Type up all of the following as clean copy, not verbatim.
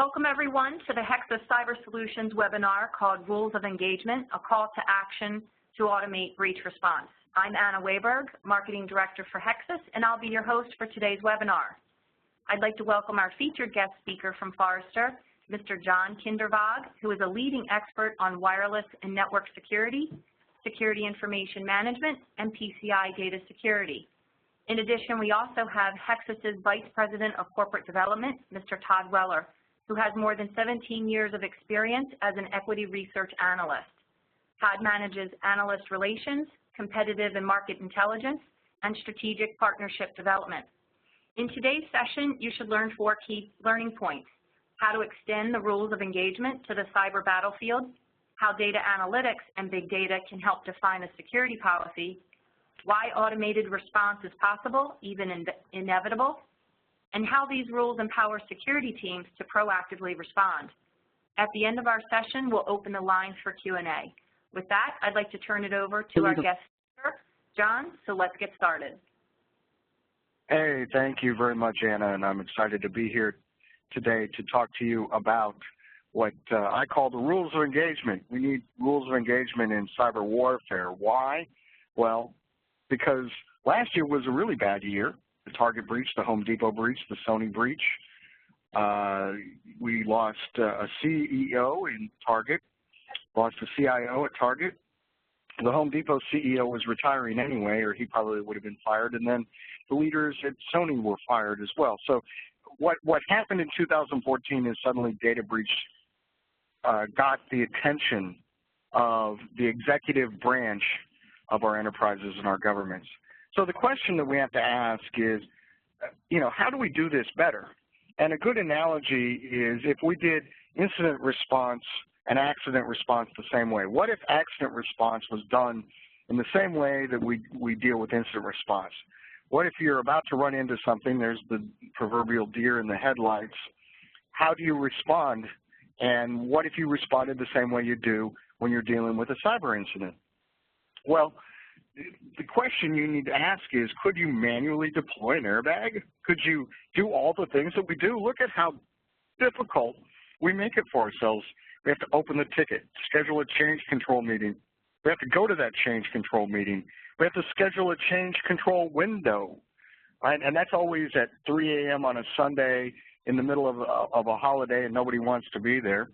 Welcome everyone to the Hexis Cyber Solutions webinar called Rules of Engagement, a call to action to automate breach response. I'm Anna Wayberg, Marketing Director for Hexis, and I'll be your host for today's webinar. I'd like to welcome our featured guest speaker from Forrester, Mr. John Kindervag, who is a leading expert on wireless and network security, security information management, and PCI data security. In addition, we also have Hexis's Vice President of Corporate Development, Mr. Todd Weller, who has more than 17 years of experience as an equity research analyst. Todd manages analyst relations, competitive and market intelligence, and strategic partnership development. In today's session, you should learn 4 key learning points: how to extend the rules of engagement to the cyber battlefield, how data analytics and big data can help define a security policy, why automated response is possible, even inevitable, and how these rules empower security teams to proactively respond. At the end of our session, we'll open the lines for Q&A. With that, I'd like to turn it over to our guest speaker, John, so let's get started. Hey, thank you very much, Anna, and I'm excited to be here today to talk to you about what I call the rules of engagement. We need rules of engagement in cyber warfare. Why? Well, because last year was a really bad year. The Target breach, the Home Depot breach, the Sony breach. We lost a CEO in Target, lost a CIO at Target. The Home Depot CEO was retiring anyway, or he probably would have been fired, and then the leaders at Sony were fired as well. So what happened in 2014 is suddenly data breach got the attention of the executive branch of our enterprises and our governments. So the question that we have to ask is, how do we do this better? And a good analogy is if we did incident response and accident response the same way. What if accident response was done in the same way that we deal with incident response? What if you're about to run into something, there's the proverbial deer in the headlights, how do you respond? And what if you responded the same way you do when you're dealing with a cyber incident? Well, the question you need to ask is, could you manually deploy an airbag? Could you do all the things that we do? Look at how difficult we make it for ourselves. We have to open the ticket, schedule a change control meeting. We have to go to that change control meeting. We have to schedule a change control window, right? And that's always at 3 a.m. on a Sunday in the middle of a holiday and nobody wants to be there.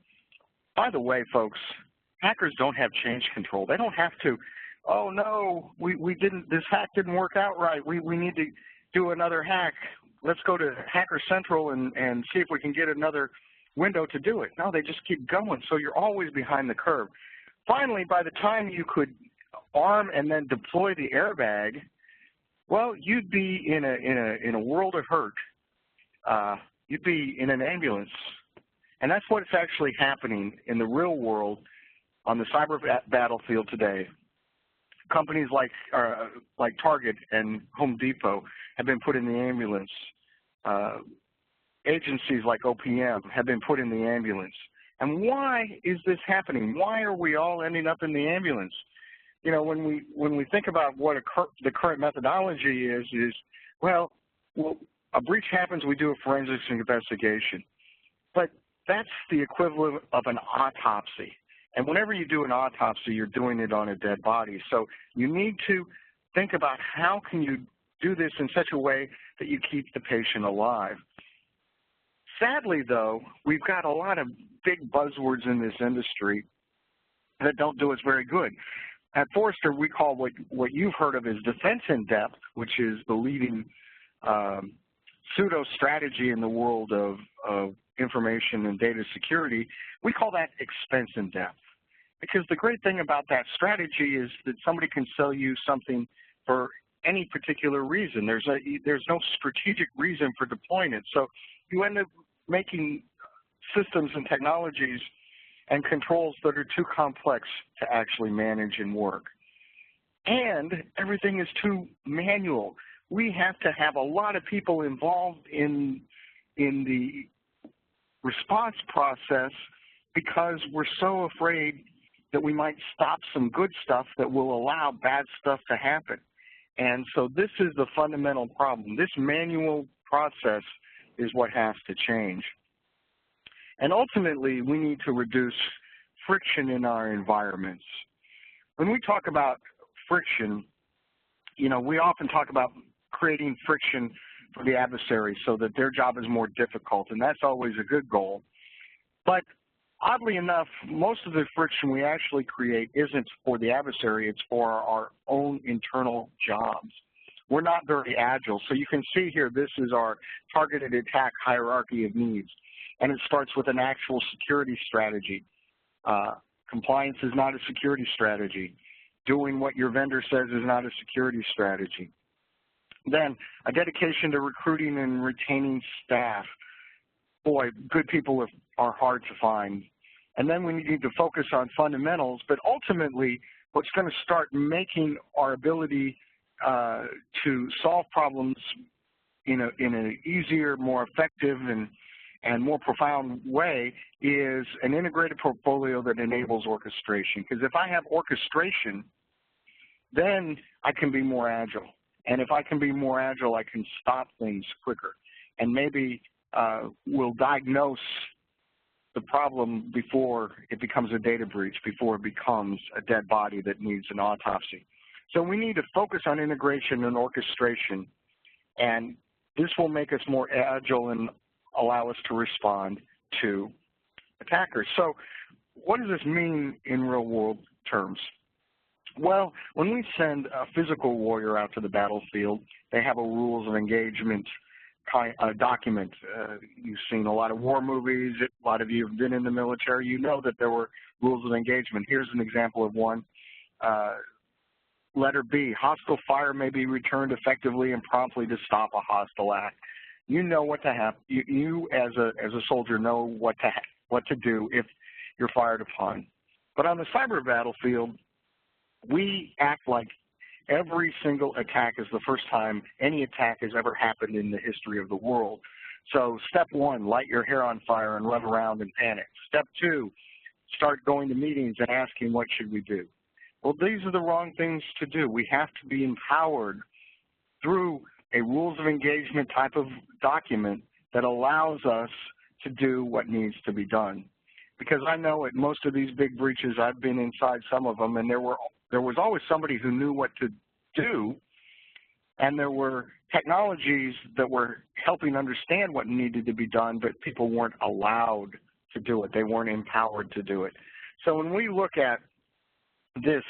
By the way, folks, hackers don't have change control. They don't have to, oh no, this hack didn't work out right. We need to do another hack. Let's go to Hacker Central and see if we can get another window to do it. No, they just keep going, so you're always behind the curve. Finally, by the time you could arm and then deploy the airbag, well, you'd be in a world of hurt. You'd be in an ambulance. And that's what's actually happening in the real world on the cyber battlefield today. Companies like Target and Home Depot have been put in the ambulance. Agencies like OPM have been put in the ambulance. And why is this happening? Why are we all ending up in the ambulance? When we think about what the current methodology is well, a breach happens, we do a forensics investigation. But that's the equivalent of an autopsy. And whenever you do an autopsy, you're doing it on a dead body. So you need to think about how can you do this in such a way that you keep the patient alive. Sadly, though, we've got a lot of big buzzwords in this industry that don't do us very good. At Forrester, we call what you've heard of as defense in depth, which is the leading pseudo strategy in the world of information and data security. We call that expense in depth. Because the great thing about that strategy is that somebody can sell you something for any particular reason. There's no strategic reason for deploying it. So you end up making systems and technologies and controls that are too complex to actually manage and work. And everything is too manual. We have to have a lot of people involved in the response process because we're so afraid that we might stop some good stuff that will allow bad stuff to happen. And so this is the fundamental problem. This manual process is what has to change. And ultimately, we need to reduce friction in our environments. When we talk about friction, you know, we often talk about creating friction for the adversary so that their job is more difficult, and that's always a good goal. But oddly enough, most of the friction we actually create isn't for the adversary, it's for our own internal jobs. We're not very agile. So you can see here, this is our targeted attack hierarchy of needs. And it starts with an actual security strategy. Compliance is not a security strategy. Doing what your vendor says is not a security strategy. Then a dedication to recruiting and retaining staff. Boy, good people are hard to find. And then we need to focus on fundamentals, but ultimately what's going to start making our ability to solve problems in an easier, more effective, and more profound way is an integrated portfolio that enables orchestration. Because if I have orchestration, then I can be more agile. And if I can be more agile, I can stop things quicker. And maybe we'll diagnose the problem before it becomes a data breach, before it becomes a dead body that needs an autopsy. So we need to focus on integration and orchestration, and this will make us more agile and allow us to respond to attackers. So what does this mean in real-world terms? Well, when we send a physical warrior out to the battlefield, they have a rules of engagement document. You've seen a lot of war movies. A lot of you have been in the military. You know that there were rules of engagement. Here's an example of one. Letter B, hostile fire may be returned effectively and promptly to stop a hostile act. You know what to have. You as a soldier know what to do if you're fired upon. But on the cyber battlefield, we act like every single attack is the first time any attack has ever happened in the history of the world. So step one, light your hair on fire and run around and panic. Step two, start going to meetings and asking what should we do. Well, these are the wrong things to do. We have to be empowered through a rules of engagement type of document that allows us to do what needs to be done. Because I know at most of these big breaches, I've been inside some of them, and there was always somebody who knew what to do, and there were technologies that were helping understand what needed to be done, but people weren't allowed to do it. They weren't empowered to do it. So when we look at this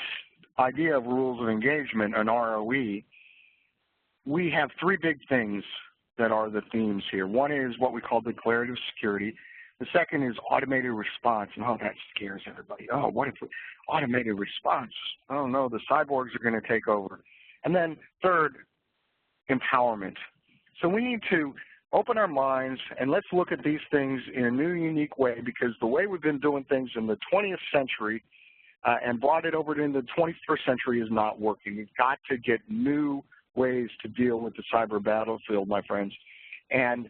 idea of rules of engagement, an ROE, we have three big things that are the themes here. One is what we call declarative security. The second is automated response, and that scares everybody. Oh, what if automated response? Oh no, the cyborgs are going to take over. And then third, empowerment. So we need to open our minds and let's look at these things in a new, unique way, because the way we've been doing things in the 20th century and brought it over into the 21st century is not working. We've got to get new ways to deal with the cyber battlefield, my friends. And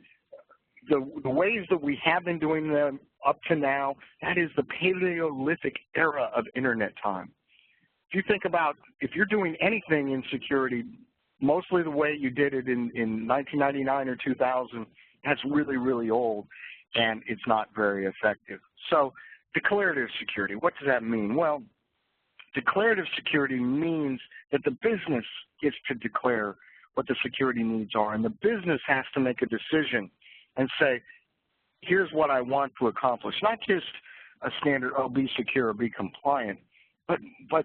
the ways that we have been doing them up to now, that is the Paleolithic era of internet time. If you think about, if you're doing anything in security, mostly the way you did it in 1999 or 2000, that's really, really old, and it's not very effective. So declarative security, what does that mean? Well, declarative security means that the business gets to declare what the security needs are, and the business has to make a decision and say, here's what I want to accomplish. Not just a standard, oh, be secure, be compliant, but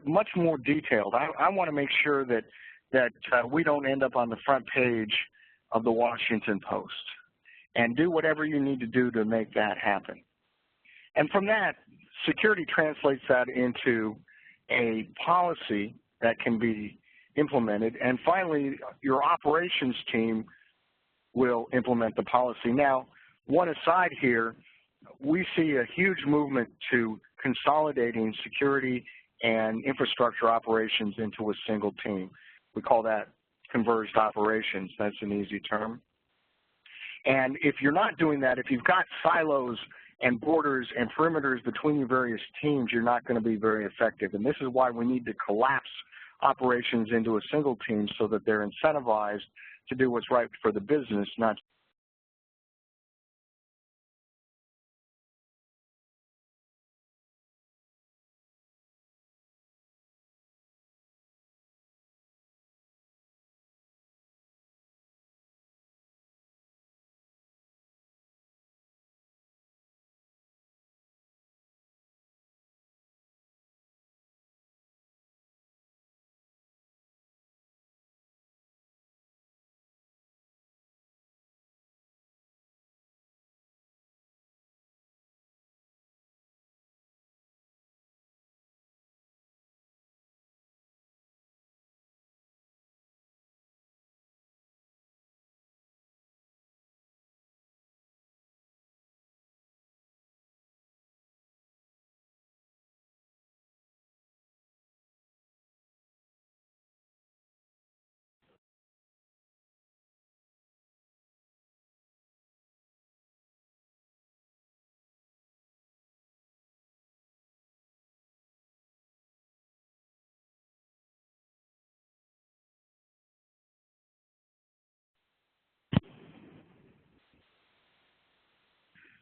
much more detailed. I want to make sure that we don't end up on the front page of the Washington Post, and do whatever you need to do to make that happen. And from that, security translates that into a policy that can be implemented. And finally, your operations team will implement the policy. Now, one aside here, we see a huge movement to consolidating security and infrastructure operations into a single team. We call that converged operations. That's an easy term. And if you're not doing that, if you've got silos and borders and perimeters between your various teams, you're not going to be very effective. And this is why we need to collapse operations into a single team so that they're incentivized to do what's right for the business, not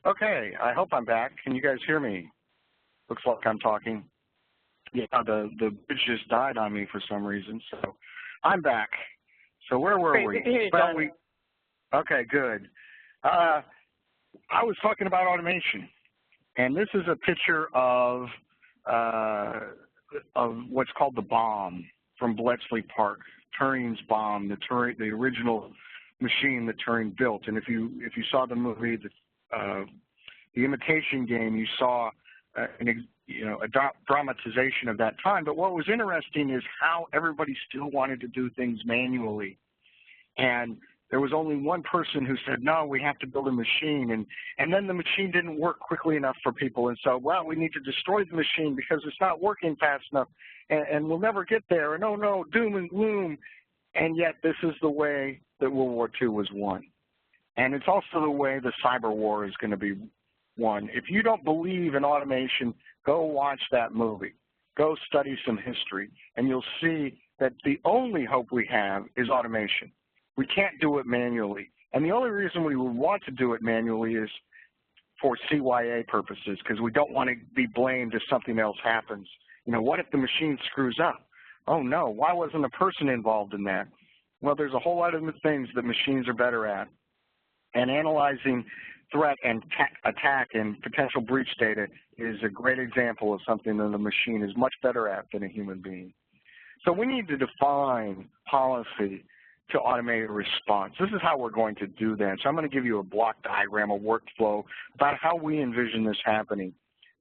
Okay, I hope I'm back. Can you guys hear me? Looks like I'm talking. Yeah, the bridge just died on me for some reason, so I'm back. So where were Great, we? we can hear you, Well, John. okay, good. I was talking about automation, and this is a picture of what's called the bomb from Bletchley Park, Turing's bomb, the original machine that Turing built. And if you saw the movie, the Imitation Game, you saw a dramatization of that time. But what was interesting is how everybody still wanted to do things manually. And there was only one person who said, no, we have to build a machine. And then the machine didn't work quickly enough for people. And so, well, we need to destroy the machine because it's not working fast enough. And we'll never get there. And, oh, no, doom and gloom. And yet this is the way that World War II was won. And it's also the way the cyber war is going to be won. If you don't believe in automation, go watch that movie. Go study some history. And you'll see that the only hope we have is automation. We can't do it manually. And the only reason we would want to do it manually is for CYA purposes, because we don't want to be blamed if something else happens. You know, what if the machine screws up? Oh, no, why wasn't a person involved in that? Well, there's a whole lot of things that machines are better at. And analyzing threat and attack and potential breach data is a great example of something that a machine is much better at than a human being. So we need to define policy to automate a response. This is how we're going to do that. So I'm going to give you a block diagram, a workflow about how we envision this happening.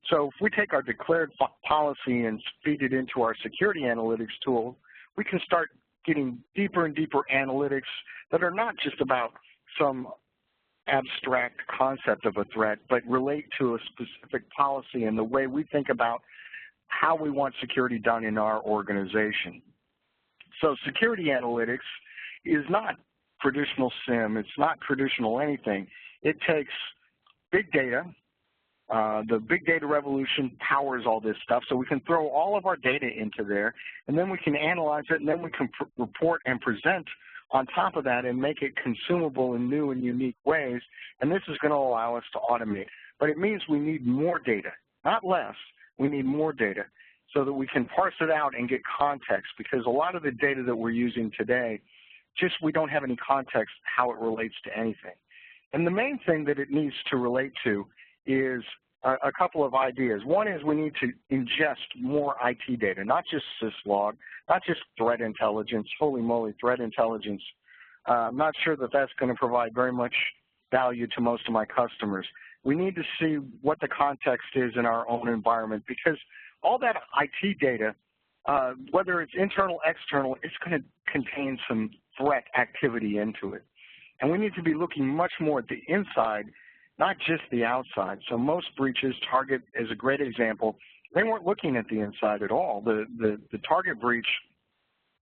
So if we take our declared policy and feed it into our security analytics tool, we can start getting deeper and deeper analytics that are not just about some abstract concept of a threat, but relate to a specific policy and the way we think about how we want security done in our organization. So security analytics is not traditional SIM. It's not traditional anything. It takes big data. The big data revolution powers all this stuff, so we can throw all of our data into there, and then we can analyze it, and then we can report and present on top of that and make it consumable in new and unique ways, and this is going to allow us to automate. But it means we need more data, not less. We need more data so that we can parse it out and get context, because a lot of the data that we're using today, just we don't have any context how it relates to anything. And the main thing that it needs to relate to is a couple of ideas. One is we need to ingest more IT data, not just syslog, not just threat intelligence. Holy moly, threat intelligence. I'm not sure that that's going to provide very much value to most of my customers. We need to see what the context is in our own environment, because all that IT data, whether it's internal, external, it's going to contain some threat activity into it. And we need to be looking much more at the inside, not just the outside. So most breaches, Target is a great example, they weren't looking at the inside at all. The Target breach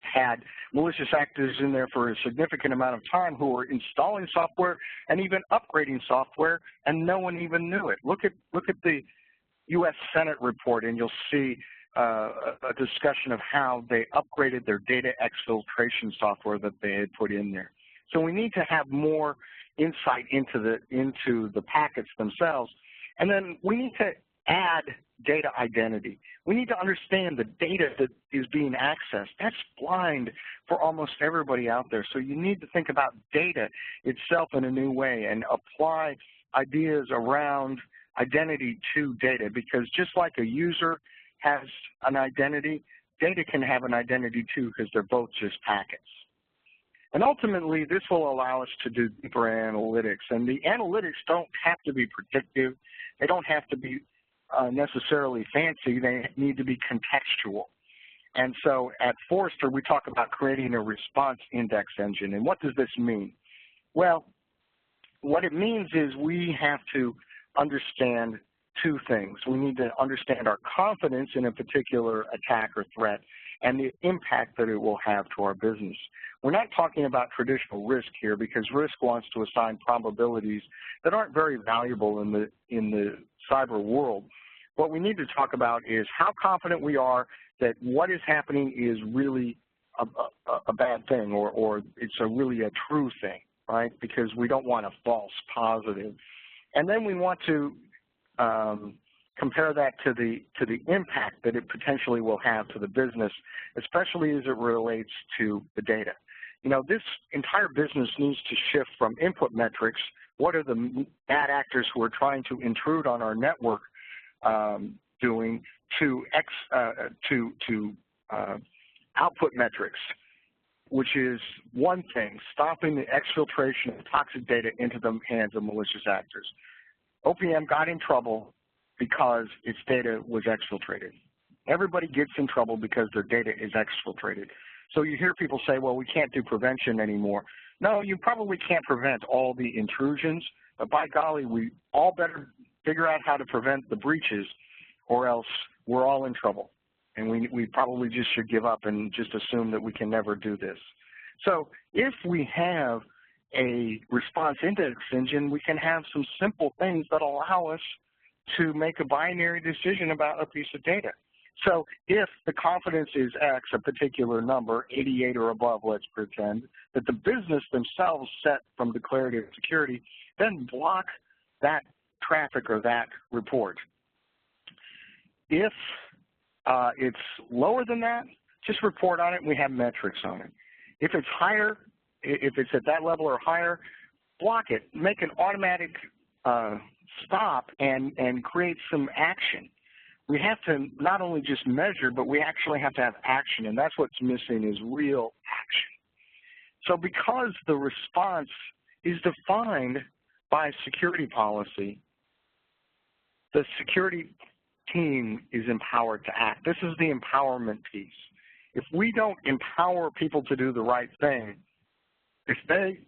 had malicious actors in there for a significant amount of time who were installing software and even upgrading software, and no one even knew it. Look at the U.S. Senate report, and you'll see a discussion of how they upgraded their data exfiltration software that they had put in there. So we need to have more insight into the packets themselves, and then we need to add data identity. We need to understand the data that is being accessed. That's blind for almost everybody out there. So you need to think about data itself in a new way and apply ideas around identity to data, because just like a user has an identity, data can have an identity too, because they're both just packets. And ultimately, this will allow us to do deeper analytics. And the analytics don't have to be predictive. They don't have to be necessarily fancy. They need to be contextual. And so at Forrester, we talk about creating a response index engine. And what does this mean? Well, what it means is we have to understand two things. We need to understand our confidence in a particular attack or threat and the impact that it will have to our business. We're not talking about traditional risk here, because risk wants to assign probabilities that aren't very valuable in the cyber world. What we need to talk about is how confident we are that what is happening is really a bad thing, or it's really a true thing, right? Because we don't want a false positive. And then we want to compare that to the impact that it potentially will have to the business, especially as it relates to the data. You know, this entire business needs to shift from input metrics, what are the bad actors who are trying to intrude on our network doing, to output metrics, which is one thing, stopping the exfiltration of toxic data into the hands of malicious actors. OPM got in trouble because its data was exfiltrated. Everybody gets in trouble because their data is exfiltrated. So you hear people say, well, we can't do prevention anymore. No, you probably can't prevent all the intrusions, but by golly, we all better figure out how to prevent the breaches, or else we're all in trouble. And we probably just should give up and just assume that we can never do this. So if we have a response index engine, we can have some simple things that allow us to make a binary decision about a piece of data. So if the confidence is X, a particular number, 88 or above, let's pretend, that the business themselves set from declarative security, then block that traffic or that report. If it's lower than that, just report on it and we have metrics on it. If it's higher, if it's at that level or higher, block it. Make an automatic stop and create some action. We have to not only just measure, but we actually have to have action, and that's what's missing is real action. So because the response is defined by security policy, the security team is empowered to act. This is the empowerment piece. If we don't empower people to do the right thing, if they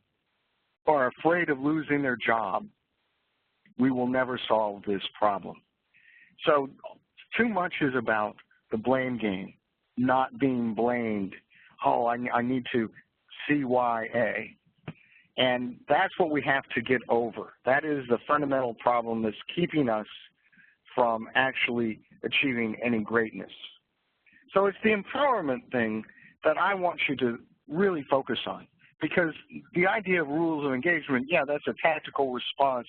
are afraid of losing their job, we will never solve this problem. So too much is about the blame game, not being blamed. Oh, I need to CYA. And that's what we have to get over. That is the fundamental problem that's keeping us from actually achieving any greatness. So it's the empowerment thing that I want you to really focus on, because the idea of rules of engagement, yeah, that's a tactical response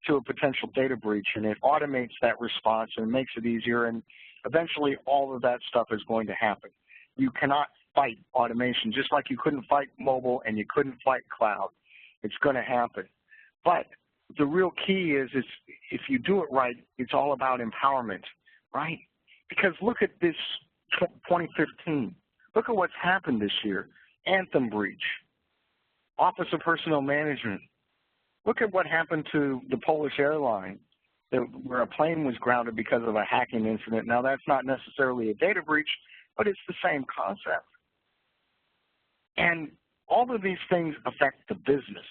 to a potential data breach, and it automates that response and makes it easier, and eventually all of that stuff is going to happen. You cannot fight automation, just like you couldn't fight mobile and you couldn't fight cloud. It's going to happen. But the real key is if you do it right, it's all about empowerment, right? Because look at this 2015. Look at what's happened this year. Anthem breach, Office of Personnel Management. Look at what happened to the Polish airline, where a plane was grounded because of a hacking incident. Now, that's not necessarily a data breach, but it's the same concept. And all of these things affect the business.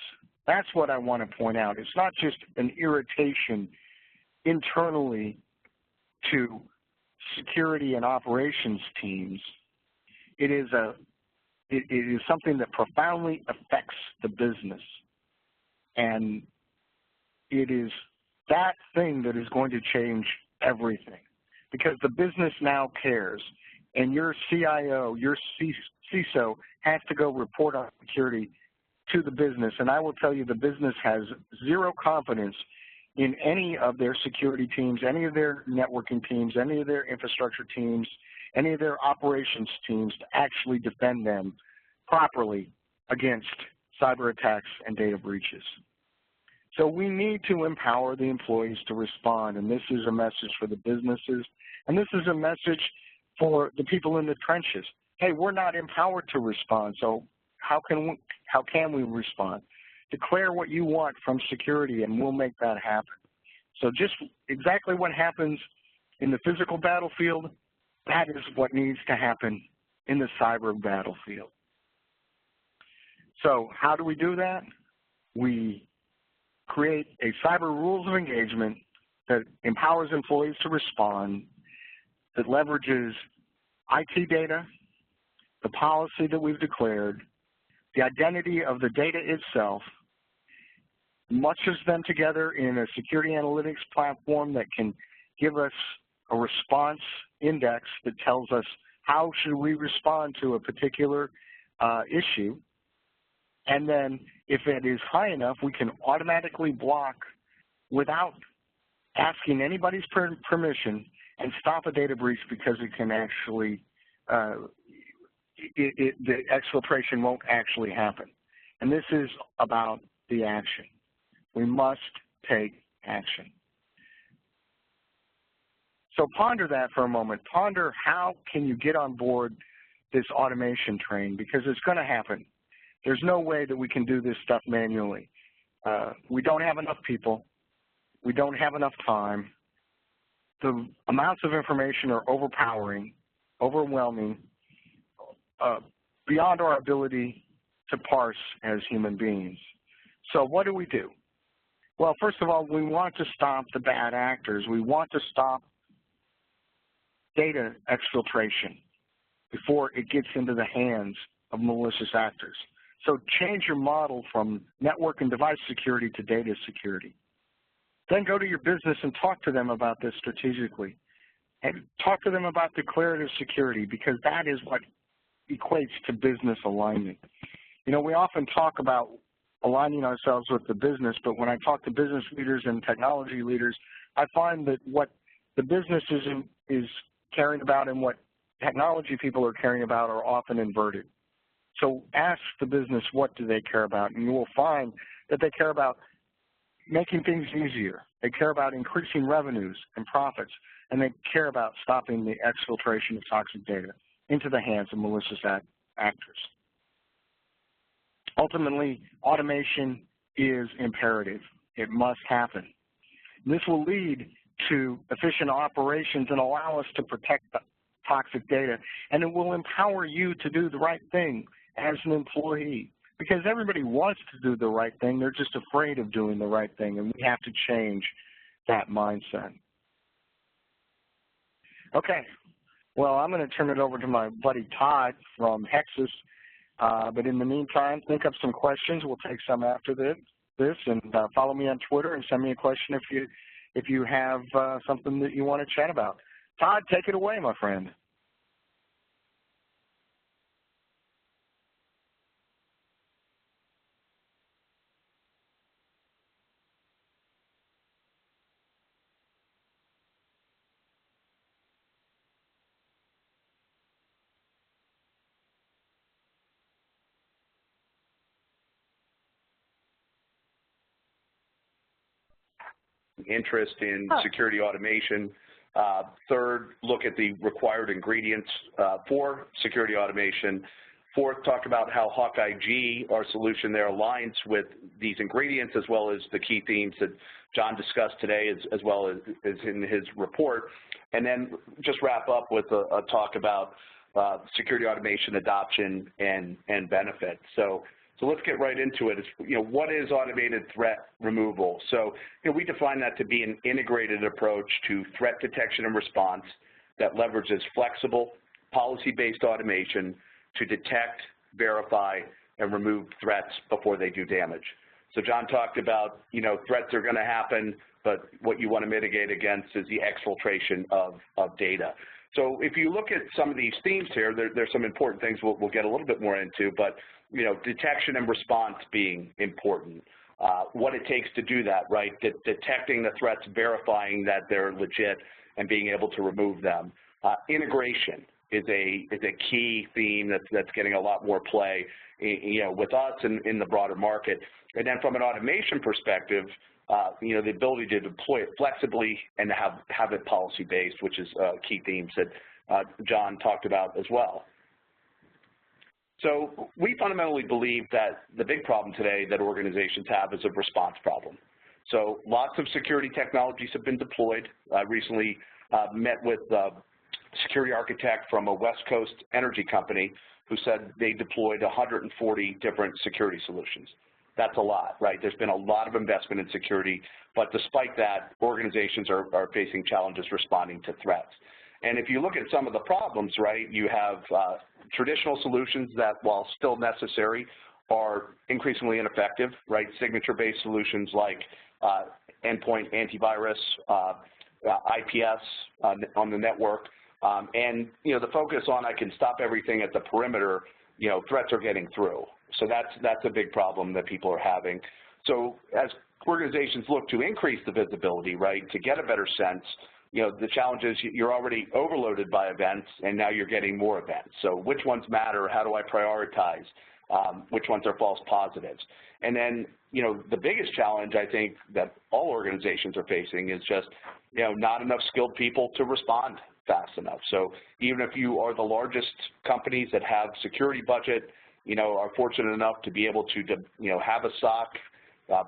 That's what I want to point out. It's not just an irritation internally to security and operations teams. It is something that profoundly affects the business. And it is that thing that is going to change everything, because the business now cares, and your CIO, your CISO has to go report on security to the business. And I will tell you, the business has zero confidence in any of their security teams, any of their networking teams, any of their infrastructure teams, any of their operations teams to actually defend them properly against cyber attacks and data breaches. So we need to empower the employees to respond, and this is a message for the businesses, and this is a message for the people in the trenches. Hey, we're not empowered to respond, so how can we respond? Declare what you want from security, and we'll make that happen. So just exactly what happens in the physical battlefield, that is what needs to happen in the cyber battlefield. So how do we do that? We create a cyber rules of engagement that empowers employees to respond, that leverages IT data, the policy that we've declared, the identity of the data itself, matches them together in a security analytics platform that can give us a response index that tells us how should we respond to a particular issue. And then if it is high enough, we can automatically block without asking anybody's permission and stop a data breach because it can actually, the exfiltration won't actually happen. And this is about the action. We must take action. So ponder that for a moment. Ponder how can you get on board this automation train, because it's going to happen. There's no way that we can do this stuff manually. We don't have enough people. We don't have enough time. The amounts of information are overpowering, overwhelming, beyond our ability to parse as human beings. So what do we do? Well, first of all, we want to stop the bad actors. We want to stop data exfiltration before it gets into the hands of malicious actors. So change your model from network and device security to data security. Then go to your business and talk to them about this strategically. And talk to them about declarative security, because that is what equates to business alignment. You know, we often talk about aligning ourselves with the business, but when I talk to business leaders and technology leaders, I find that what the business is caring about and what technology people are caring about are often inverted. So ask the business, what do they care about? And you will find that they care about making things easier. They care about increasing revenues and profits, and they care about stopping the exfiltration of toxic data into the hands of malicious actors. Ultimately, automation is imperative. It must happen. This will lead to efficient operations and allow us to protect the toxic data, and it will empower you to do the right thing as an employee, because everybody wants to do the right thing. They're just afraid of doing the right thing, and we have to change that mindset. Okay, well, I'm going to turn it over to my buddy Todd from Hexus, but in the meantime, think up some questions. We'll take some after this, and follow me on Twitter and send me a question if you have something that you want to chat about. Todd, take it away, my friend. Interest in security automation. Third, look at the required ingredients for security automation. Fourth, talk about how Hawkeye G, our solution there, aligns with these ingredients, as well as the key themes that John discussed today, as well as in his report. And then just wrap up with a talk about security automation adoption and benefit. So let's get right into it. What is automated threat removal? So we define that to be an integrated approach to threat detection and response that leverages flexible, policy-based automation to detect, verify, and remove threats before they do damage. So John talked about, threats are going to happen, but what you want to mitigate against is the exfiltration of data. So if you look at some of these themes here, there's some important things we'll get a little bit more into, but detection and response being important. What it takes to do that, right? Detecting the threats, verifying that they're legit, and being able to remove them. Integration is a key theme that's getting a lot more play, with us and in the broader market. And then from an automation perspective, the ability to deploy it flexibly and to have it policy-based, which is key themes that John talked about as well. So we fundamentally believe that the big problem today that organizations have is a response problem. So lots of security technologies have been deployed. I recently met with a security architect from a West Coast energy company who said they deployed 140 different security solutions. That's a lot, right? There's been a lot of investment in security, but despite that, organizations are facing challenges responding to threats. And if you look at some of the problems, right, you have traditional solutions that, while still necessary, are increasingly ineffective, right? Signature-based solutions like endpoint antivirus, IPS on the network, and the focus on I can stop everything at the perimeter, threats are getting through. So that's a big problem that people are having. So as organizations look to increase the visibility, right, to get a better sense, the challenge is you're already overloaded by events, and now you're getting more events. So which ones matter? How do I prioritize? Which ones are false positives? And then, the biggest challenge I think that all organizations are facing is just, not enough skilled people to respond fast enough. So even if you are the largest companies that have security budget, are fortunate enough to be able to, have a SOC,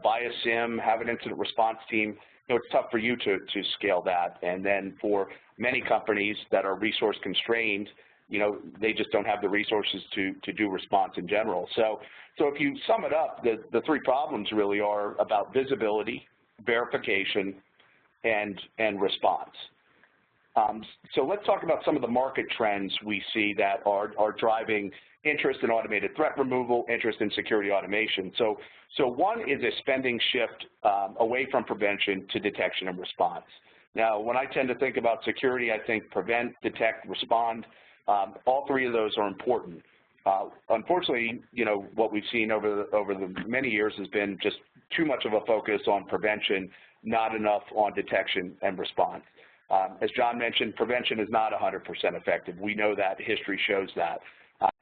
buy a SIM, have an incident response team, it's tough for you to scale that. And then for many companies that are resource constrained, they just don't have the resources to do response in general. So if you sum it up, the three problems really are about visibility, verification, and response. So let's talk about some of the market trends we see that are driving interest in automated threat removal, interest in security automation. So one is a spending shift away from prevention to detection and response. Now, when I tend to think about security, I think prevent, detect, respond. All three of those are important. Unfortunately, what we've seen over the many years has been just too much of a focus on prevention, not enough on detection and response. As John mentioned, prevention is not 100% effective. We know that. History shows that.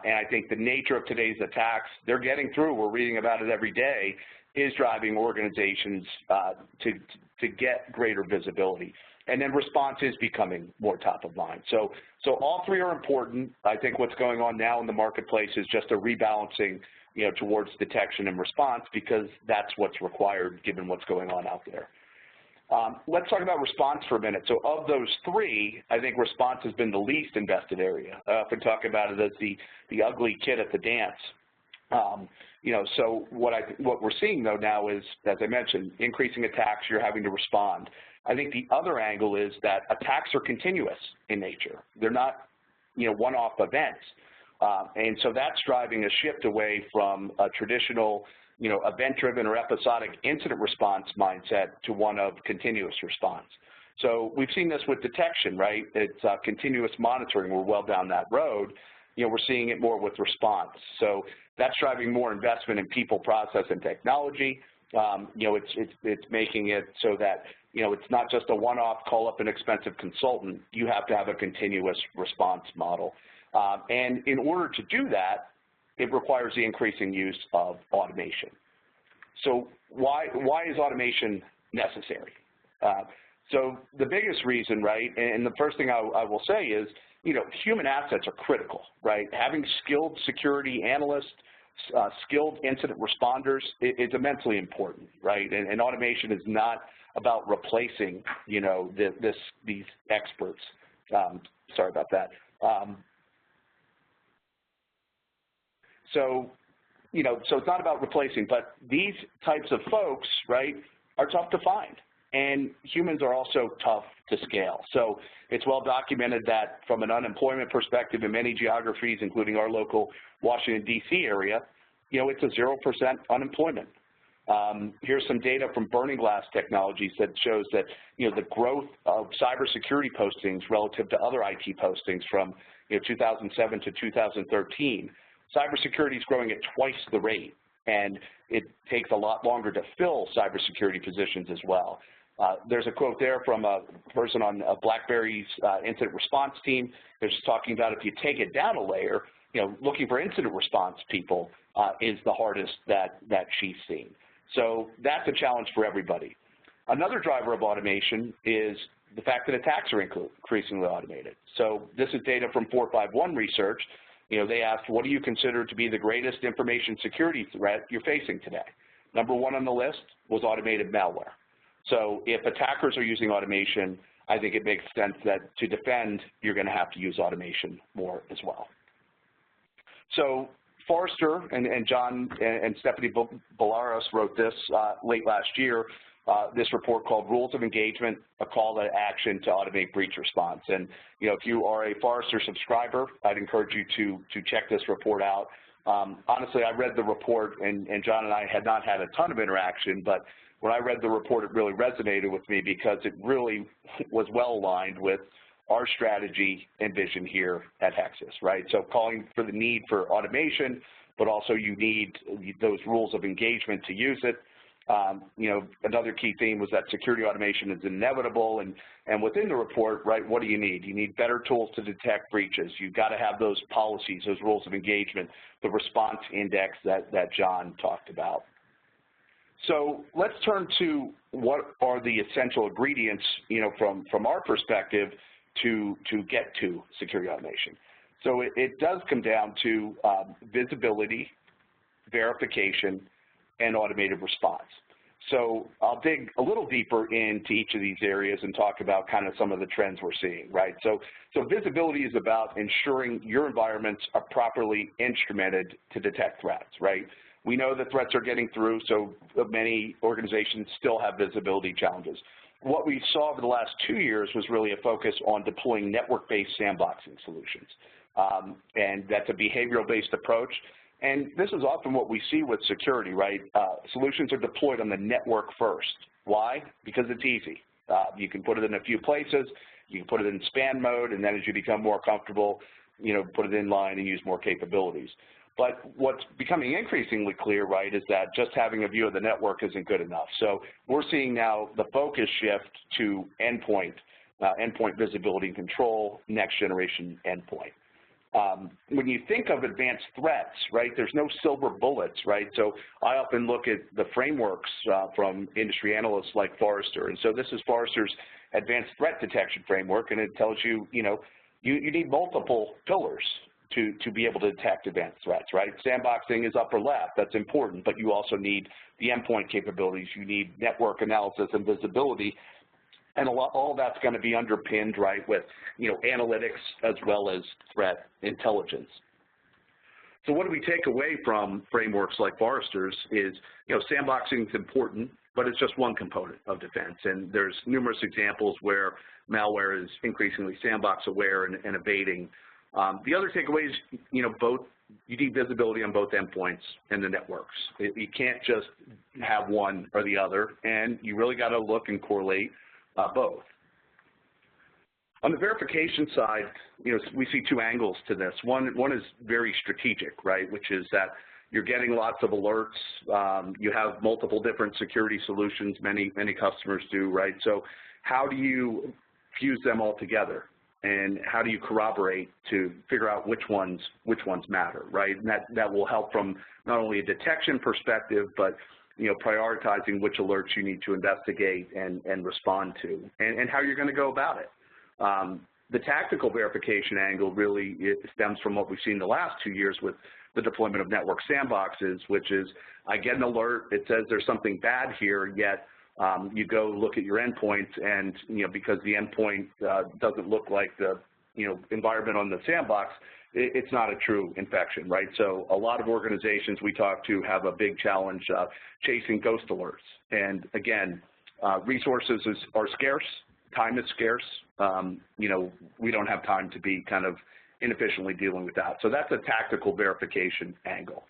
And I think the nature of today's attacks, they're getting through, we're reading about it every day, is driving organizations to get greater visibility. And then response is becoming more top of mind. So all three are important. I think what's going on now in the marketplace is just a rebalancing, towards detection and response, because that's what's required given what's going on out there. Let's talk about response for a minute. So of those three, I think response has been the least invested area. I often talk about it as the ugly kid at the dance. So what we're seeing though now is, as I mentioned, increasing attacks, you're having to respond. I think the other angle is that attacks are continuous in nature. They're not, one-off events. And so that's driving a shift away from a traditional, event-driven or episodic incident response mindset to one of continuous response. So we've seen this with detection, right? It's continuous monitoring. We're well down that road. We're seeing it more with response. So that's driving more investment in people, process, and technology. It's making it so that, it's not just a one-off, call up an expensive consultant. You have to have a continuous response model. And in order to do that, it requires the increasing use of automation. So why is automation necessary? So the biggest reason, right, and the first thing I will say is, human assets are critical, right? Having skilled security analysts, skilled incident responders is immensely important, right? And automation is not about replacing, these experts. Sorry about that. So it's not about replacing, but these types of folks, right, are tough to find. And humans are also tough to scale. So it's well documented that from an unemployment perspective in many geographies, including our local Washington, D.C. area, it's a 0% unemployment. Here's some data from Burning Glass Technologies that shows that, the growth of cybersecurity postings relative to other IT postings from 2007 to 2013. Cybersecurity is growing at twice the rate, and it takes a lot longer to fill cybersecurity positions as well. There's a quote there from a person on BlackBerry's incident response team. They're just talking about if you take it down a layer, looking for incident response people is the hardest that she's seen. So that's a challenge for everybody. Another driver of automation is the fact that attacks are increasingly automated. So this is data from 451 Research. They asked, what do you consider to be the greatest information security threat you're facing today? Number one on the list was automated malware. So if attackers are using automation, I think it makes sense that to defend, you're going to have to use automation more as well. So Forrester and John and Stephanie Bolaros wrote this late last year, this report called Rules of Engagement, a Call to Action to Automate Breach Response. And, if you are a Forrester subscriber, I'd encourage you to check this report out. Honestly, I read the report, and John and I had not had a ton of interaction, but when I read the report, it really resonated with me because it really was well aligned with our strategy and vision here at Hexus, right? So calling for the need for automation, but also you need those rules of engagement to use it. Another key theme was that security automation is inevitable, and within the report, right, what do you need? You need better tools to detect breaches. You've got to have those policies, those rules of engagement, the response index that John talked about. So let's turn to what are the essential ingredients, from our perspective to get to security automation. So it does come down to visibility, verification, and automated response. So I'll dig a little deeper into each of these areas and talk about kind of some of the trends we're seeing, right? So visibility is about ensuring your environments are properly instrumented to detect threats, right? We know that threats are getting through, so many organizations still have visibility challenges. What we saw over the last 2 years was really a focus on deploying network-based sandboxing solutions. And that's a behavioral-based approach. And this is often what we see with security, right? Solutions are deployed on the network first. Why? Because it's easy. You can put it in a few places, you can put it in span mode, and then as you become more comfortable, put it in line and use more capabilities. But what's becoming increasingly clear, right, is that just having a view of the network isn't good enough. So we're seeing now the focus shift to endpoint visibility and control, next generation endpoint. When you think of advanced threats, right, there's no silver bullets, right? So I often look at the frameworks from industry analysts like Forrester. And so this is Forrester's advanced threat detection framework, and it tells you, you need multiple pillars to be able to detect advanced threats, right? Sandboxing is upper left, that's important, but you also need the endpoint capabilities, you need network analysis and visibility, and all that's going to be underpinned, right, with, analytics as well as threat intelligence. So what do we take away from frameworks like Forrester's is, sandboxing is important, but it's just one component of defense, and there's numerous examples where malware is increasingly sandbox aware and evading. The other takeaway is, you need visibility on both endpoints and the networks. You can't just have one or the other, and you really got to look and correlate both. On the verification side, we see two angles to this. One is very strategic, right, which is that you're getting lots of alerts. You have multiple different security solutions, many customers do, right? So how do you fuse them all together? And how do you corroborate to figure out which ones matter, right? And that will help from not only a detection perspective, but prioritizing which alerts you need to investigate and respond to, and how you're going to go about it. The tactical verification angle really stems from what we've seen the last 2 years with the deployment of network sandboxes, which is I get an alert, it says there's something bad here, yet you go look at your endpoints, and because the endpoint doesn't look like the environment on the sandbox, it's not a true infection, right? So a lot of organizations we talk to have a big challenge chasing ghost alerts, and again, resources are scarce, time is scarce. We don't have time to be kind of inefficiently dealing with that. So that's a tactical verification angle.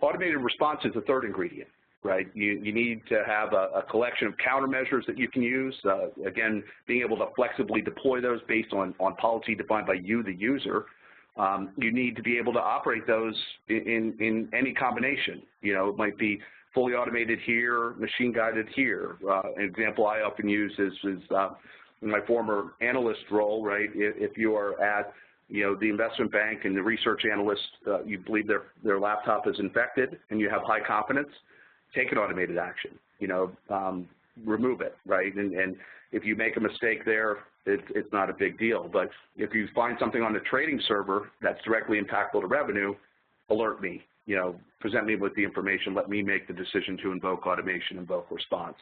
Automated response is the third ingredient. Right, you need to have a collection of countermeasures that you can use. Again, being able to flexibly deploy those based on policy defined by you, the user. You need to be able to operate those in any combination. It might be fully automated here, machine guided here. An example I often use is in my former analyst role, right? If you are at the investment bank and the research analyst, you believe their laptop is infected and you have high confidence, take an automated action, remove it, right? And if you make a mistake there, it's not a big deal. But if you find something on the trading server that's directly impactful to revenue, alert me, present me with the information, let me make the decision to invoke automation, invoke response,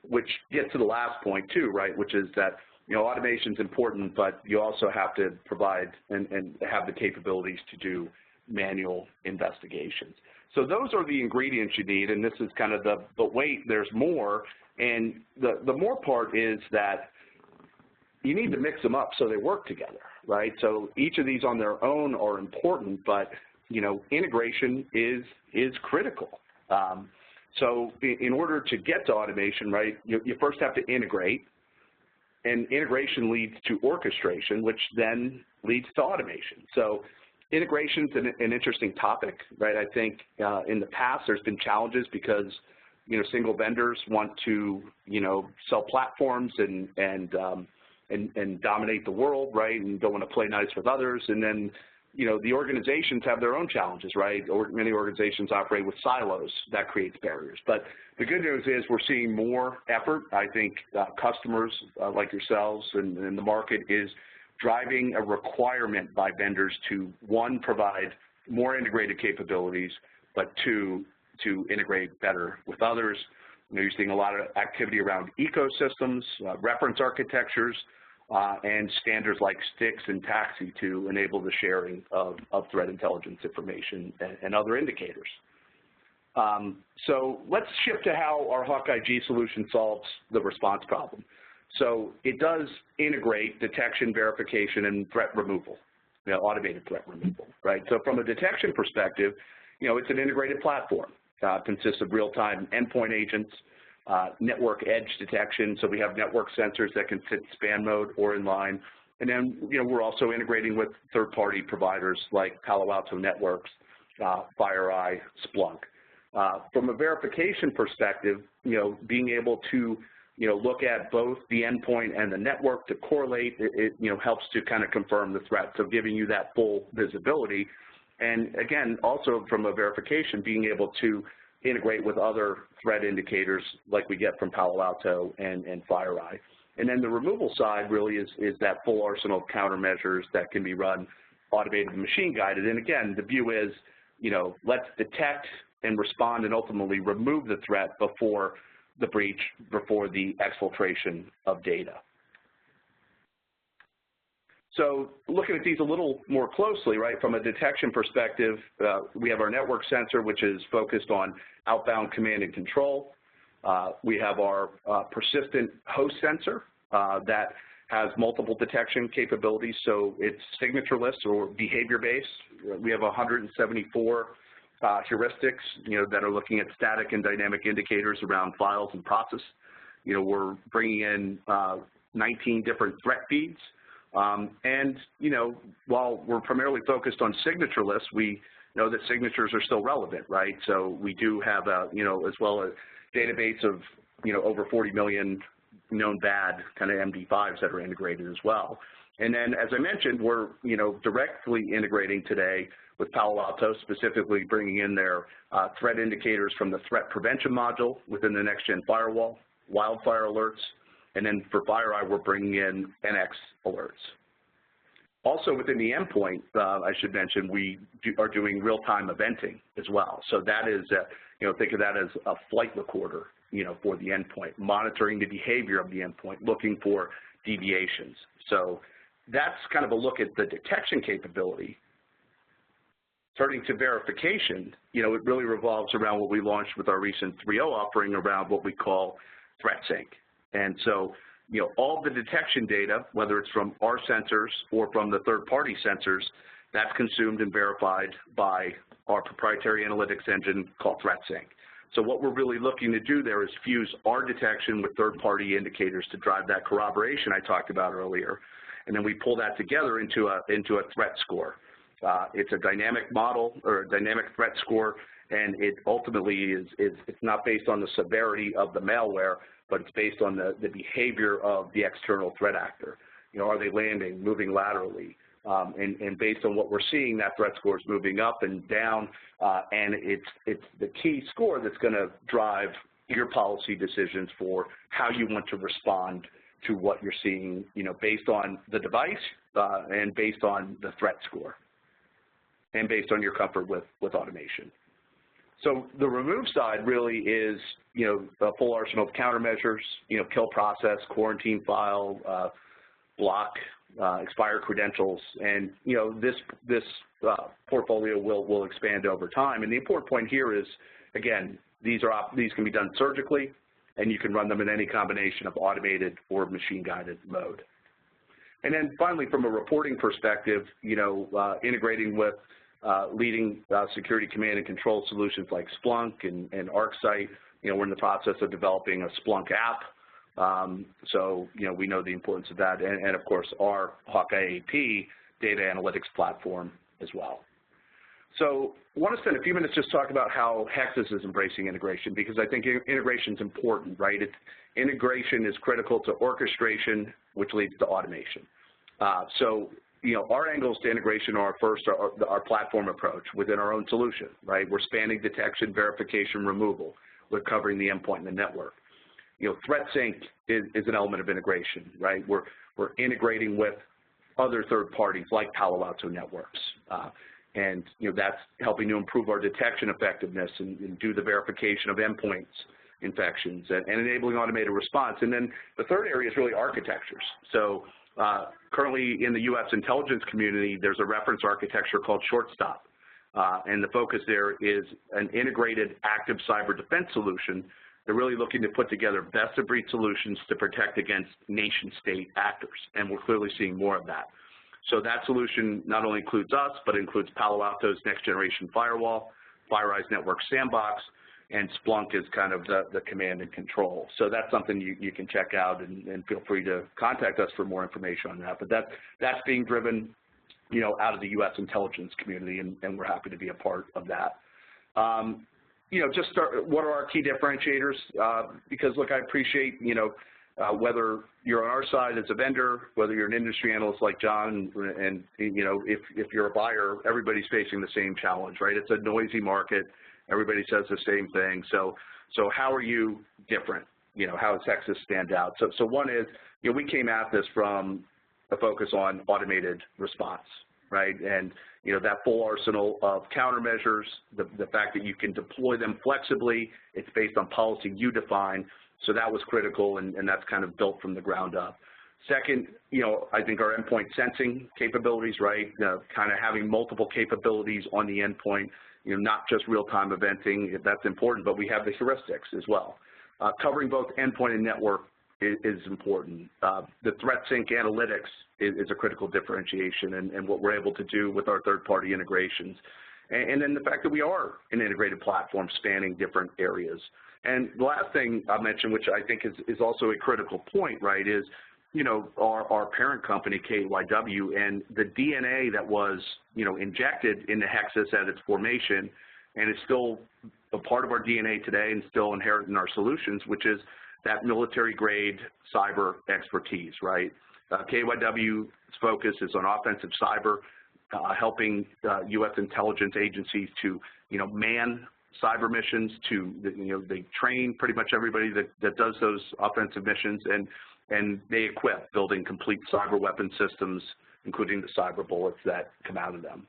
which gets to the last point too, right, which is that, automation is important, but you also have to provide and have the capabilities to do manual investigations. So those are the ingredients you need, and this is kind of but wait, there's more, and the more part is that you need to mix them up so they work together, right? So each of these on their own are important, but integration is critical. So in order to get to automation, right, you first have to integrate, and integration leads to orchestration, which then leads to automation. So integration is an interesting topic, right? I think in the past there's been challenges because single vendors want to, sell platforms and dominate the world, right, and don't want to play nice with others. And then, the organizations have their own challenges, right? Or many organizations operate with silos. That creates barriers. But the good news is we're seeing more effort. I think customers like yourselves and the market is driving a requirement by vendors to, one, provide more integrated capabilities, but two, to integrate better with others. You're seeing a lot of activity around ecosystems, reference architectures, and standards like STIX and TAXII to enable the sharing of threat intelligence information and other indicators. So let's shift to how our Hawkeye G solution solves the response problem. So it does integrate detection, verification, and threat removal, automated threat removal, right? So from a detection perspective, it's an integrated platform. Consists of real-time endpoint agents, network edge detection, so we have network sensors that can sit span mode or in line. And then, we're also integrating with third-party providers like Palo Alto Networks, FireEye, Splunk. From a verification perspective, being able to, look at both the endpoint and the network to correlate, it helps to kind of confirm the threat, so giving you that full visibility. And again, also from a verification, being able to integrate with other threat indicators like we get from Palo Alto and FireEye. And then the removal side really is that full arsenal of countermeasures that can be run automated and machine guided. And again, the view is, let's detect and respond and ultimately remove the threat before the breach, before the exfiltration of data. So looking at these a little more closely, right, from a detection perspective, we have our network sensor, which is focused on outbound command and control. We have our persistent host sensor that has multiple detection capabilities, so it's signatureless or behavior-based. We have 174 heuristics, that are looking at static and dynamic indicators around files and process. We're bringing in 19 different threat feeds. And, while we're primarily focused on signatureless, we know that signatures are still relevant, right? So we do have a, as well a database of, over 40 million known bad kind of MD5s that are integrated as well. And then, as I mentioned, we're, directly integrating today with Palo Alto, specifically bringing in their threat indicators from the threat prevention module within the next-gen firewall, wildfire alerts, and then for FireEye, we're bringing in NX alerts. Also within the endpoint, I should mention, we are doing real-time eventing as well. So that is, think of that as a flight recorder, for the endpoint, monitoring the behavior of the endpoint, looking for deviations. So that's kind of a look at the detection capability. Turning to verification, it really revolves around what we launched with our recent 3.0 offering around what we call Threat Sync. And so, all the detection data, whether it's from our sensors or from the third-party sensors, that's consumed and verified by our proprietary analytics engine called Threat Sync. So what we're really looking to do there is fuse our detection with third-party indicators to drive that corroboration I talked about earlier, and then we pull that together into a threat score. It's a dynamic model or a dynamic threat score, and it ultimately it's not based on the severity of the malware, but it's based on the behavior of the external threat actor. Are they landing, moving laterally? And based on what we're seeing, that threat score is moving up and down, and it's the key score that's going to drive your policy decisions for how you want to respond to what you're seeing, based on the device and based on the threat score and based on your comfort with automation. So the remove side really is, a full arsenal of countermeasures, kill process, quarantine file, block, expire credentials, and, this portfolio will expand over time. And the important point here is, again, these can be done surgically, and you can run them in any combination of automated or machine-guided mode. And then finally, from a reporting perspective, integrating with leading security command and control solutions like Splunk and ArcSight. We're in the process of developing a Splunk app. So, we know the importance of that. And of course, our Hawkeye AP data analytics platform as well. So I want to spend a few minutes just talking about how Hexus is embracing integration, because I think integration is important, right? Integration is critical to orchestration, which leads to automation. So, you know, our angles to integration are first our platform approach within our own solution, right? We're spanning detection, verification, removal. We're covering the endpoint and the network. You know, threat sync is an element of integration, right? We're integrating with other third parties like Palo Alto networks. And, you know, that's helping to improve our detection effectiveness and do the verification of endpoints infections and enabling automated response. And then the third area is really architectures. So currently in the U.S. intelligence community, there's a reference architecture called Shortstop. And the focus there is an integrated active cyber defense solution. They're really looking to put together best-of-breed solutions to protect against nation-state actors, and we're clearly seeing more of that. So that solution not only includes us, but includes Palo Alto's next-generation firewall, FireEye's network sandbox, and Splunk is kind of the command and control. So that's something you can check out, and feel free to contact us for more information on that. But that's being driven, you know, out of the U.S. intelligence community, and we're happy to be a part of that. You know, just what are our key differentiators? Because, look, I appreciate, you know, whether you're on our side as a vendor, whether you're an industry analyst like John, and you know, if you're a buyer, everybody's facing the same challenge, right? It's a noisy market. Everybody says the same thing. So how are you different? You know, how does Hexus stand out? So one is, you know, we came at this from a focus on automated response, right? And, you know, that full arsenal of countermeasures, the fact that you can deploy them flexibly, it's based on policy you define. So that was critical, and that's kind of built from the ground up. Second, you know, I think our endpoint sensing capabilities, right, kind of having multiple capabilities on the endpoint, you know, not just real-time eventing, that's important, but we have the heuristics as well. Covering both endpoint and network is important. The threat sync analytics is a critical differentiation, and what we're able to do with our third-party integrations. And then the fact that we are an integrated platform spanning different areas. And the last thing I mentioned, which I think is also a critical point, right, is, you know, our parent company, KYW, and the DNA that was, you know, injected into Hexus at its formation, and is still a part of our DNA today and still inherent in our solutions, which is that military-grade cyber expertise, right? KYW's focus is on offensive cyber, helping U.S. intelligence agencies to, you know, man cyber missions, to, you know, they train pretty much everybody that does those offensive missions, and they equip building complete cyber weapon systems, including the cyber bullets that come out of them.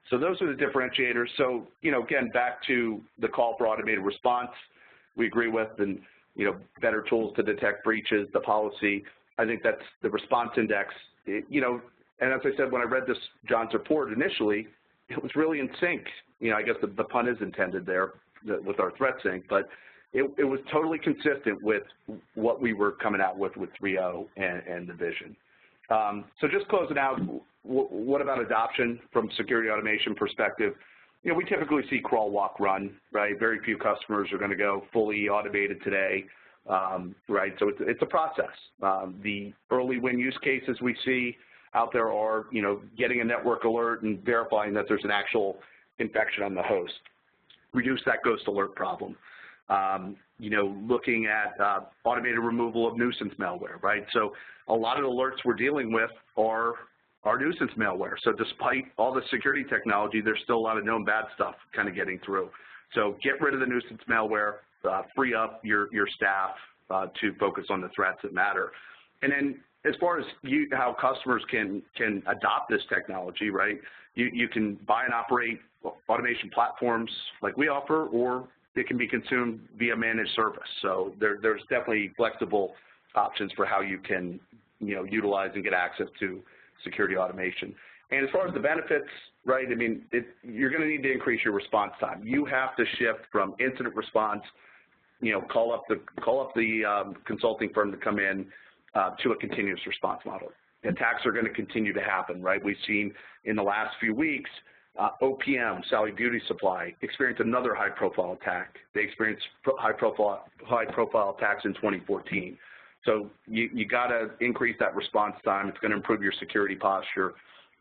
So those are the differentiators. So, you know, again, back to the call for automated response, we agree with, and, you know, better tools to detect breaches, the policy. I think that's the response index, you know, and as I said, when I read this, John's report initially, it was really in sync. You know, I guess the pun is intended there with our threat sync, but it was totally consistent with what we were coming out with 3.0 and the vision. So just closing out, what about adoption from security automation perspective? You know, we typically see crawl, walk, run, right? Very few customers are going to go fully automated today, right? So it's a process. The early win use cases we see out there are, you know, getting a network alert and verifying that there's an actual infection on the host. Reduce that ghost alert problem. You know, looking at automated removal of nuisance malware, right? So a lot of the alerts we're dealing with are nuisance malware. So despite all the security technology, there's still a lot of known bad stuff kind of getting through. So get rid of the nuisance malware, free up your staff to focus on the threats that matter. And then as far as how customers can adopt this technology, right, you can buy and operate automation platforms like we offer, or it can be consumed via managed service. So there's definitely flexible options for how you can, you know, utilize and get access to security automation. And as far as the benefits, right, I mean, you're going to need to increase your response time. You have to shift from incident response, you know, call up the consulting firm to come in, to a continuous response model. Attacks are going to continue to happen, right? We've seen in the last few weeks, OPM, Sally Beauty Supply, experienced another high-profile attack. They experienced high-profile attacks in 2014. So you got to increase that response time. It's going to improve your security posture.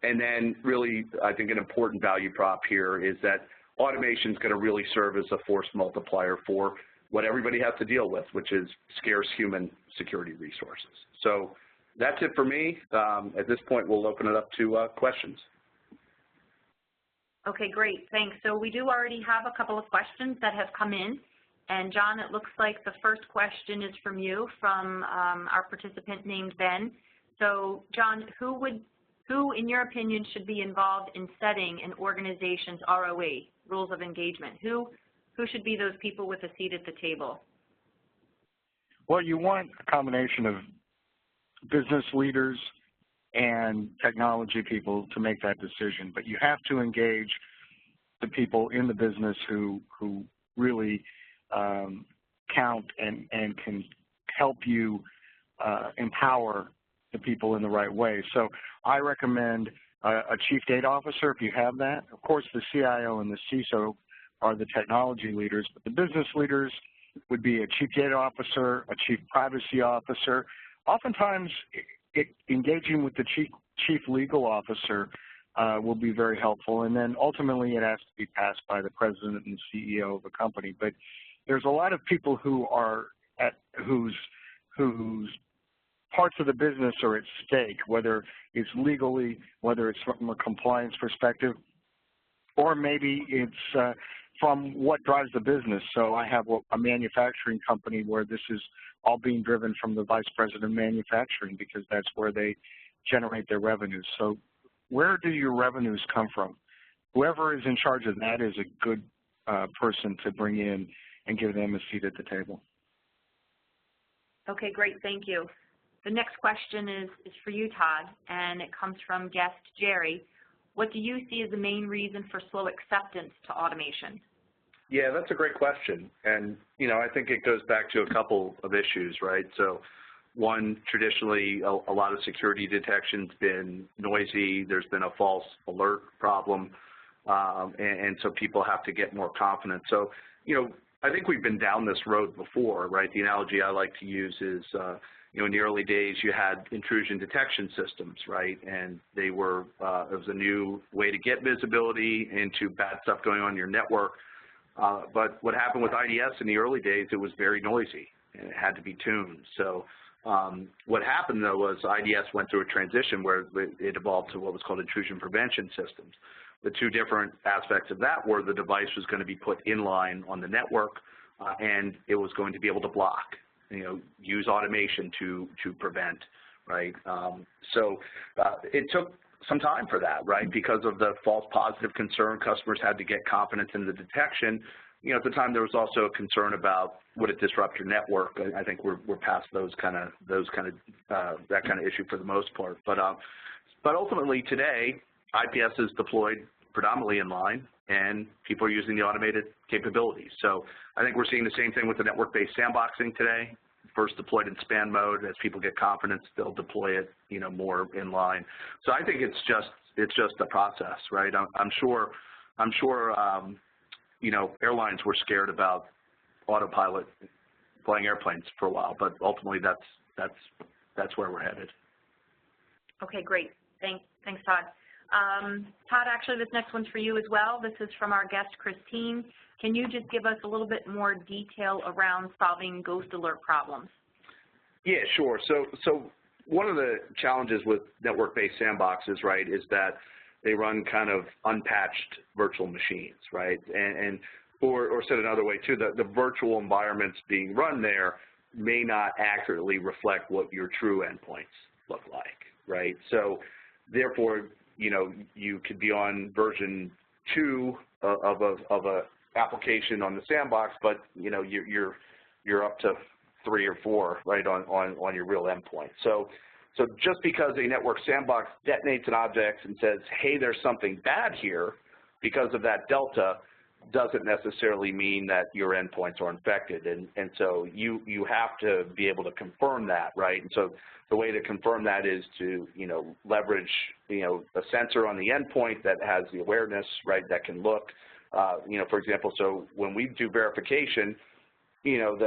And then really, I think an important value prop here is that automation is going to really serve as a force multiplier for what everybody has to deal with, which is scarce human security resources. So that's it for me. At this point, we'll open it up to questions. Okay, great, thanks. So we do already have a couple of questions that have come in. And John, it looks like the first question is from you, from our participant named Ben. So John, who in your opinion should be involved in setting an organization's ROE, rules of engagement? Who should be those people with a seat at the table? Well, you want a combination of business leaders and technology people to make that decision, but you have to engage the people in the business who really count and can help you empower the people in the right way. So I recommend a chief data officer if you have that. Of course, the CIO and the CISO are the technology leaders, but the business leaders would be a chief data officer, a chief privacy officer. Oftentimes, engaging with the chief legal officer will be very helpful, and then ultimately it has to be passed by the president and CEO of a company. But there's a lot of people who are whose parts of the business are at stake, whether it's legally, whether it's from a compliance perspective, or maybe it's from what drives the business. So I have a manufacturing company where this is all being driven from the vice president of manufacturing because that's where they generate their revenues. So where do your revenues come from? Whoever is in charge of that is a good person to bring in and give them a seat at the table. Okay, great, thank you. The next question is for you, Todd, and it comes from guest Jerry. What do you see as the main reason for slow acceptance to automation? Yeah, that's a great question. And, I think it goes back to a couple of issues, right? So one, traditionally, a lot of security detection's been noisy. There's been a false alert problem, and so people have to get more confident. So, I think we've been down this road before, right? The analogy I like to use is, in the early days, you had intrusion detection systems, right? And they were, it was a new way to get visibility into bad stuff going on in your network. But what happened with IDS in the early days, it was very noisy, and it had to be tuned. So what happened, though, was IDS went through a transition where it evolved to what was called intrusion prevention systems. The two different aspects of that were the device was going to be put in line on the network, and it was going to be able to block, use automation to prevent, right? So it took some time for that, right? Because of the false positive concern, customers had to get confidence in the detection. At the time there was also a concern about would it disrupt your network. I think we're past that kind of issue for the most part. But ultimately today, IPS is deployed predominantly in line, and people are using the automated capabilities. So I think we're seeing the same thing with the network-based sandboxing today. First deployed in span mode. As people get confidence, they'll deploy it, more in line. So I think it's just a process, right? I'm sure, airlines were scared about autopilot flying airplanes for a while, but ultimately that's where we're headed. Okay, great. Thanks, Todd. Todd, actually, this next one's for you as well. This is from our guest, Christine. Can you just give us a little bit more detail around solving ghost alert problems? Yeah, sure. So one of the challenges with network-based sandboxes, right, is that they run kind of unpatched virtual machines, right? Or said another way, too, the virtual environments being run there may not accurately reflect what your true endpoints look like, right? So therefore, you could be on version 2 of a application on the sandbox, but you're up to 3 or 4, right, on your real endpoint. So just because a network sandbox detonates an object and says, hey, there's something bad here, because of that delta, doesn't necessarily mean that your endpoints are infected. And so you have to be able to confirm that, right? And so the way to confirm that is to, leverage, a sensor on the endpoint that has the awareness, right, that can look, for example, so when we do verification, you know,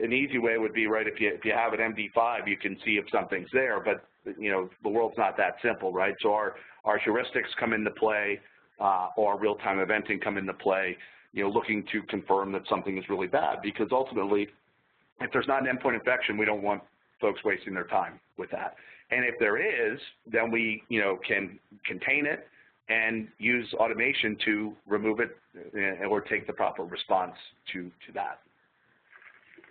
an easy way would be, right, if you have an MD5, you can see if something's there, but, you know, the world's not that simple, right? So our heuristics come into play, or real-time eventing come into play, you know, looking to confirm that something is really bad, because ultimately, if there's not an endpoint infection, we don't want folks wasting their time with that. And if there is, then we, you know, can contain it and use automation to remove it or take the proper response to that.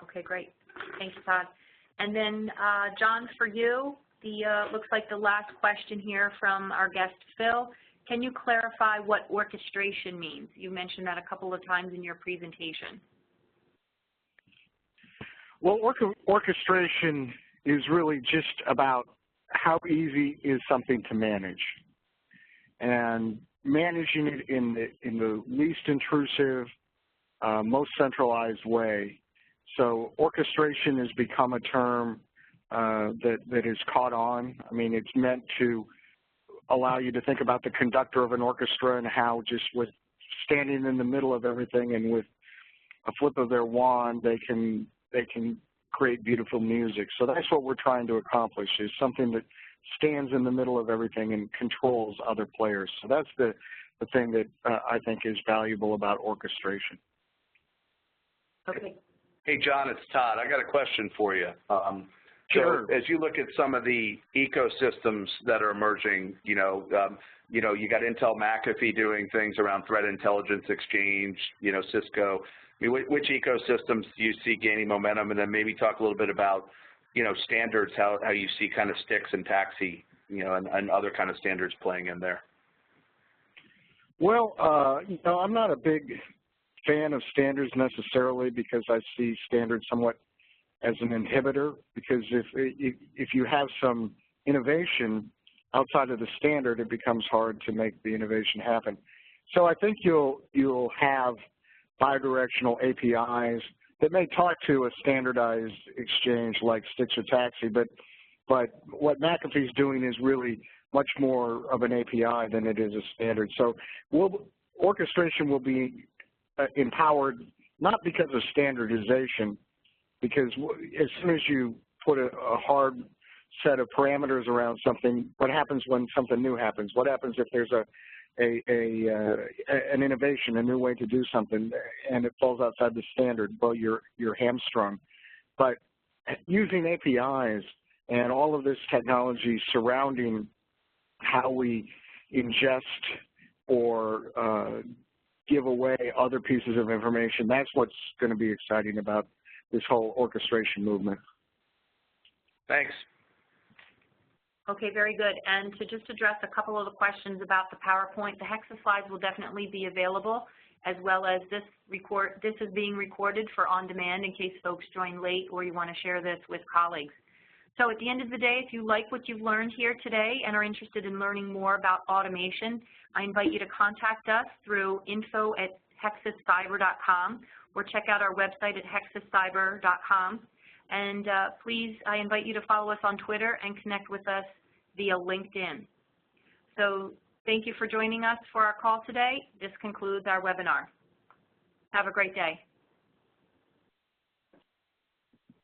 Okay, great. Thanks, Todd. And then, John, for you, looks like the last question here from our guest, Phil. Can you clarify what orchestration means? You mentioned that a couple of times in your presentation. Well, orchestration is really just about how easy is something to manage, and managing it in the least intrusive, most centralized way. So orchestration has become a term that is caught on. I mean, it's meant to allow you to think about the conductor of an orchestra and how just with standing in the middle of everything and with a flip of their wand, they can create beautiful music. So that's what we're trying to accomplish, is something that stands in the middle of everything and controls other players. So that's the thing that I think is valuable about orchestration. Okay. Hey, John, it's Todd. I got a question for you. Sure. So as you look at some of the ecosystems that are emerging, you know, you got Intel McAfee doing things around threat intelligence exchange, you know, Cisco. I mean, which ecosystems do you see gaining momentum? And then maybe talk a little bit about, you know, standards, how you see kind of sticks and taxi, you know, and other kind of standards playing in there. Well, you know, I'm not a big fan of standards necessarily, because I see standards somewhat as an inhibitor, because if you have some innovation outside of the standard, it becomes hard to make the innovation happen. So I think you'll have bidirectional APIs that may talk to a standardized exchange like sticks or taxi, but what McAfee's doing is really much more of an API than it is a standard. So orchestration will be empowered not because of standardization, because as soon as you put a hard set of parameters around something, what happens when something new happens? What happens if there's an innovation, a new way to do something, and it falls outside the standard? Well, you're hamstrung. But using APIs and all of this technology surrounding how we ingest or give away other pieces of information, that's what's going to be exciting about this whole orchestration movement. Thanks. Okay, very good. And to just address a couple of the questions about the PowerPoint, the Hexus slides will definitely be available, as well as this is being recorded for on demand in case folks join late or you want to share this with colleagues. So at the end of the day, if you like what you've learned here today and are interested in learning more about automation, I invite you to contact us through info@hexuscyber.com or check out our website at hexuscyber.com. And please, I invite you to follow us on Twitter and connect with us via LinkedIn. So thank you for joining us for our call today. This concludes our webinar. Have a great day.